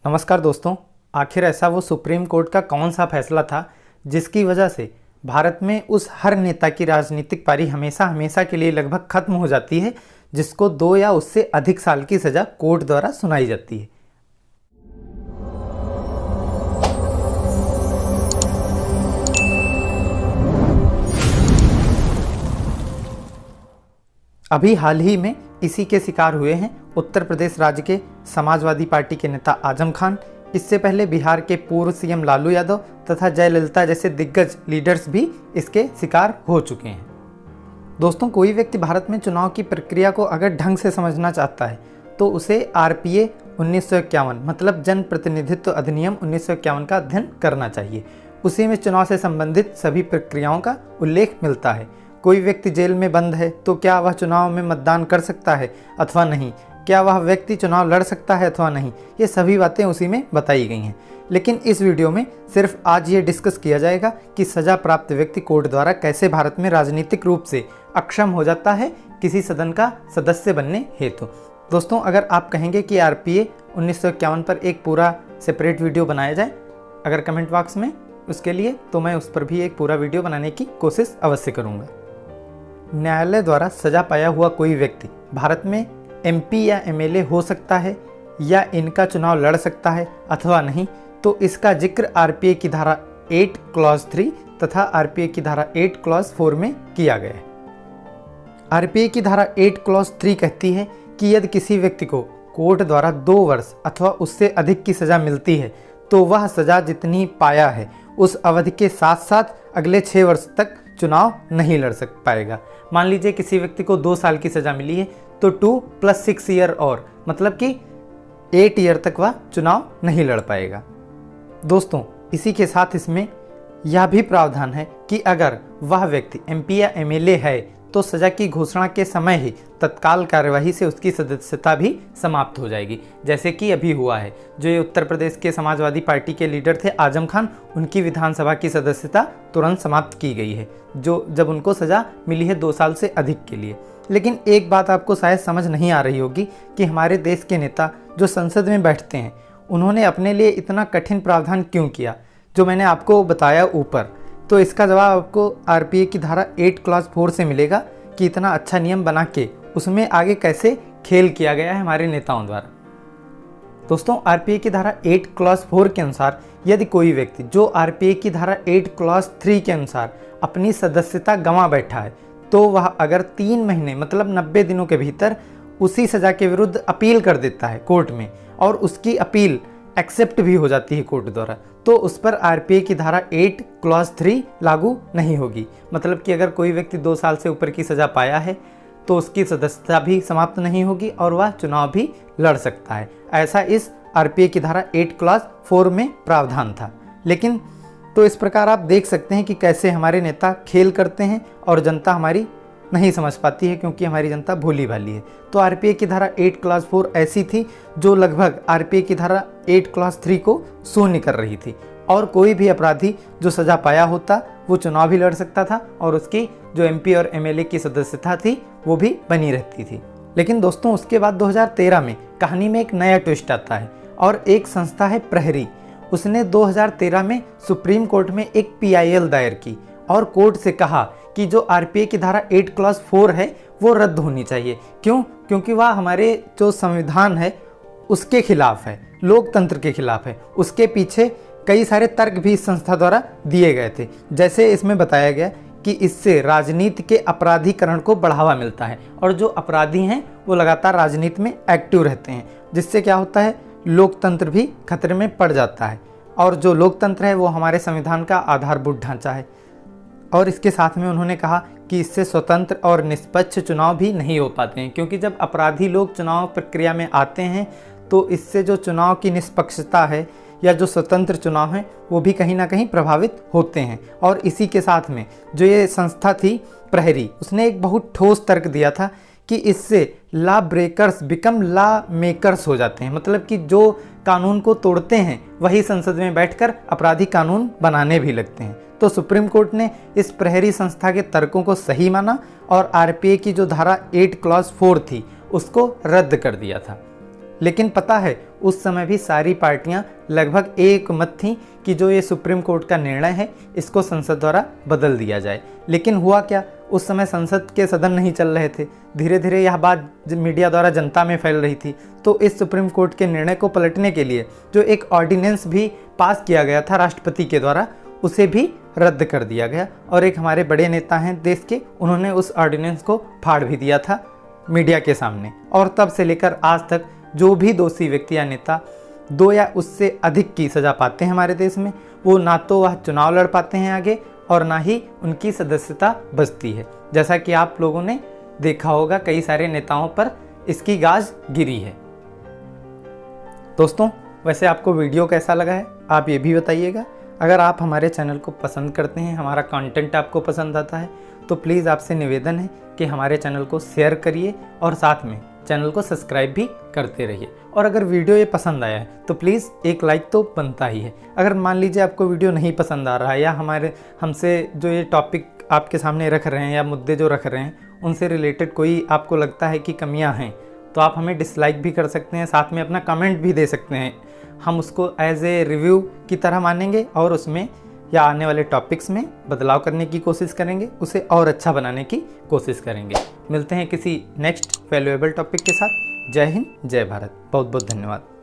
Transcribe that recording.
नमस्कार दोस्तों। आखिर ऐसा वो सुप्रीम कोर्ट का कौन सा फैसला था जिसकी वजह से भारत में उस हर नेता की राजनीतिक पारी हमेशा हमेशा के लिए लगभग खत्म हो जाती है जिसको 2 या उससे अधिक साल की सजा कोर्ट द्वारा सुनाई जाती है। अभी हाल ही में इसी के शिकार हुए हैं उत्तर प्रदेश राज्य के समाजवादी पार्टी के नेता आजम खान। इससे पहले बिहार के पूर्व सीएम लालू यादव तथा जयललिता जैसे दिग्गज लीडर्स भी इसके शिकार हो चुके हैं। दोस्तों, कोई व्यक्ति भारत में चुनाव की प्रक्रिया को अगर ढंग से समझना चाहता है तो उसे आरपीए 1951 मतलब जन प्रतिनिधित्व अधिनियम 1951 का अध्ययन करना चाहिए। उसी में चुनाव से संबंधित सभी प्रक्रियाओं का उल्लेख मिलता है। कोई व्यक्ति जेल में बंद है तो क्या वह चुनाव में मतदान कर सकता है अथवा नहीं, क्या वह व्यक्ति चुनाव लड़ सकता है अथवा नहीं, ये सभी बातें उसी में बताई गई हैं। लेकिन इस वीडियो में सिर्फ आज ये डिस्कस किया जाएगा कि सजा प्राप्त व्यक्ति कोर्ट द्वारा कैसे भारत में राजनीतिक रूप से अक्षम हो जाता है किसी सदन का सदस्य बनने हेतु। दोस्तों, अगर आप कहेंगे कि आरपीए 1951 पर एक पूरा सेपरेट वीडियो बनाया जाए अगर कमेंट बॉक्स में उसके लिए, तो मैं उस पर भी एक पूरा वीडियो बनाने की कोशिश अवश्य करूँगा। न्यायालय द्वारा सजा पाया हुआ कोई व्यक्ति भारत में एमपी या एमएलए हो सकता है या इनका चुनाव लड़ सकता है अथवा नहीं, तो इसका जिक्र आरपीए की धारा 8 क्लॉज 3 तथा आरपीए की धारा 8 क्लॉज 4 में किया गया है। आरपीए की धारा 8 क्लॉज 3 कहती है कि यदि किसी व्यक्ति को कोर्ट द्वारा 2 वर्ष अथवा उससे अधिक की सजा मिलती है तो वह सजा जितनी पाया है उस अवधि के साथ साथ अगले 6 वर्ष तक चुनाव नहीं लड़ पाएगा। मान लीजिए किसी व्यक्ति को 2 साल की सजा मिली है तो 2 + 6 ईयर और मतलब कि 8 ईयर तक वह चुनाव नहीं लड़ पाएगा। दोस्तों, इसी के साथ इसमें यह भी प्रावधान है कि अगर वह व्यक्ति एमपी या एमएलए है तो सजा की घोषणा के समय ही तत्काल कार्यवाही से उसकी सदस्यता भी समाप्त हो जाएगी, जैसे कि अभी हुआ है। जो ये उत्तर प्रदेश के समाजवादी पार्टी के लीडर थे आजम खान, उनकी विधानसभा की सदस्यता तुरंत समाप्त की गई है जब उनको सजा मिली है 2 साल से अधिक के लिए। लेकिन एक बात आपको शायद समझ नहीं आ रही होगी कि हमारे देश के नेता जो संसद में बैठते हैं उन्होंने अपने लिए इतना कठिन प्रावधान क्यों किया, जो मैंने आपको बताया ऊपर। तो इसका जवाब आपको आरपीए की धारा 8 क्लॉज 4 से मिलेगा कि इतना अच्छा नियम बना के उसमें आगे कैसे खेल किया गया है हमारे नेताओं द्वारा। दोस्तों, आरपीए की धारा 8 क्लॉज 4 के अनुसार यदि कोई व्यक्ति जो आरपीए की धारा 8 क्लॉज 3 के अनुसार अपनी सदस्यता गंवा बैठा है तो वह अगर 3 महीने मतलब 90 दिनों के भीतर उसी सजा के विरुद्ध अपील कर देता है कोर्ट में और उसकी अपील एक्सेप्ट भी हो जाती है कोर्ट द्वारा, तो उस पर आरपीए की धारा 8 क्लॉज 3 लागू नहीं होगी। मतलब कि अगर कोई व्यक्ति 2 साल से ऊपर की सजा पाया है तो उसकी सदस्यता भी समाप्त नहीं होगी और वह चुनाव भी लड़ सकता है। ऐसा इस आरपीए की धारा 8 क्लॉज 4 में प्रावधान था। लेकिन तो इस प्रकार आप देख सकते हैं कि कैसे हमारे नेता खेल करते हैं और जनता हमारी नहीं समझ पाती है, क्योंकि हमारी जनता भोली भाली है। तो आरपीए की धारा 8 क्लॉज 4 ऐसी थी जो लगभग आरपीए की धारा 8 क्लॉज 3 को शून्य कर रही थी और कोई भी अपराधी जो सजा पाया होता वो चुनाव भी लड़ सकता था और उसकी जो एमपी और एमएलए की सदस्यता थी वो भी बनी रहती थी। लेकिन दोस्तों, उसके बाद 2013 में कहानी में एक नया ट्विस्ट आता है और एक संस्था है प्रहरी। उसने 2013 में सुप्रीम कोर्ट में एक पीआईएल दायर की और कोर्ट से कहा कि जो आरपीए की धारा 8 क्लॉज 4 है वो रद्द होनी चाहिए। क्यों? क्योंकि वह हमारे जो संविधान है उसके खिलाफ है, लोकतंत्र के खिलाफ है। उसके पीछे कई सारे तर्क भी इस संस्था द्वारा दिए गए थे। जैसे इसमें बताया गया कि इससे राजनीति के अपराधीकरण को बढ़ावा मिलता है और जो अपराधी हैं वो लगातार राजनीति में एक्टिव रहते हैं, जिससे क्या होता है, लोकतंत्र भी खतरे में पड़ जाता है। और जो लोकतंत्र है वो हमारे संविधान का आधारभूत ढांचा है। और इसके साथ में उन्होंने कहा कि इससे स्वतंत्र और निष्पक्ष चुनाव भी नहीं हो पाते हैं, क्योंकि जब अपराधी लोग चुनाव प्रक्रिया में आते हैं तो इससे जो चुनाव की निष्पक्षता है या जो स्वतंत्र चुनाव है वो भी कहीं ना कहीं प्रभावित होते हैं। और इसी के साथ में जो ये संस्था थी प्रहरी, उसने एक बहुत ठोस तर्क दिया था कि इससे law breakers become law makers हो जाते हैं। मतलब कि जो कानून को तोड़ते हैं वही संसद में बैठकर अपराधी कानून बनाने भी लगते हैं। तो सुप्रीम कोर्ट ने इस प्रहरी संस्था के तर्कों को सही माना और आरपीए की जो धारा 8 क्लॉज 4 थी उसको रद्द कर दिया था। लेकिन पता है उस समय भी सारी पार्टियां लगभग एक मत थीं कि जो ये सुप्रीम कोर्ट का निर्णय है इसको संसद द्वारा बदल दिया जाए। लेकिन हुआ क्या, उस समय संसद के सदन नहीं चल रहे थे। धीरे धीरे यह बात मीडिया द्वारा जनता में फैल रही थी। तो इस सुप्रीम कोर्ट के निर्णय को पलटने के लिए जो एक ऑर्डिनेंस भी पास किया गया था राष्ट्रपति के द्वारा, उसे भी रद्द कर दिया गया। और एक हमारे बड़े नेता हैं देश के, उन्होंने उस ऑर्डिनेंस को फाड़ भी दिया था मीडिया के सामने। और तब से लेकर आज तक जो भी दोषी व्यक्ति या नेता 2 या उससे अधिक की सज़ा पाते हैं हमारे देश में, वो ना तो वह चुनाव लड़ पाते हैं आगे और ना ही उनकी सदस्यता बचती है। जैसा कि आप लोगों ने देखा होगा कई सारे नेताओं पर इसकी गाज गिरी है। दोस्तों, वैसे आपको वीडियो कैसा लगा है आप ये भी बताइएगा। अगर आप हमारे चैनल को पसंद करते हैं, हमारा कंटेंट आपको पसंद आता है, तो प्लीज़ आपसे निवेदन है कि हमारे चैनल को शेयर करिए और साथ में चैनल को सब्सक्राइब भी करते रहिए। और अगर वीडियो ये पसंद आया है तो प्लीज़ एक लाइक तो बनता ही है। अगर मान लीजिए आपको वीडियो नहीं पसंद आ रहा है या हमसे जो ये टॉपिक आपके सामने रख रहे हैं या मुद्दे जो रख रहे हैं उनसे रिलेटेड कोई आपको लगता है कि कमियां हैं, तो आप हमें डिसलाइक भी कर सकते हैं, साथ में अपना कमेंट भी दे सकते हैं। हम उसको एज ए रिव्यू की तरह मानेंगे और उसमें या आने वाले टॉपिक्स में बदलाव करने की कोशिश करेंगे, उसे और अच्छा बनाने की कोशिश करेंगे। मिलते हैं किसी नेक्स्ट वैल्यूएबल टॉपिक के साथ। जय हिंद, जय भारत। बहुत बहुत धन्यवाद।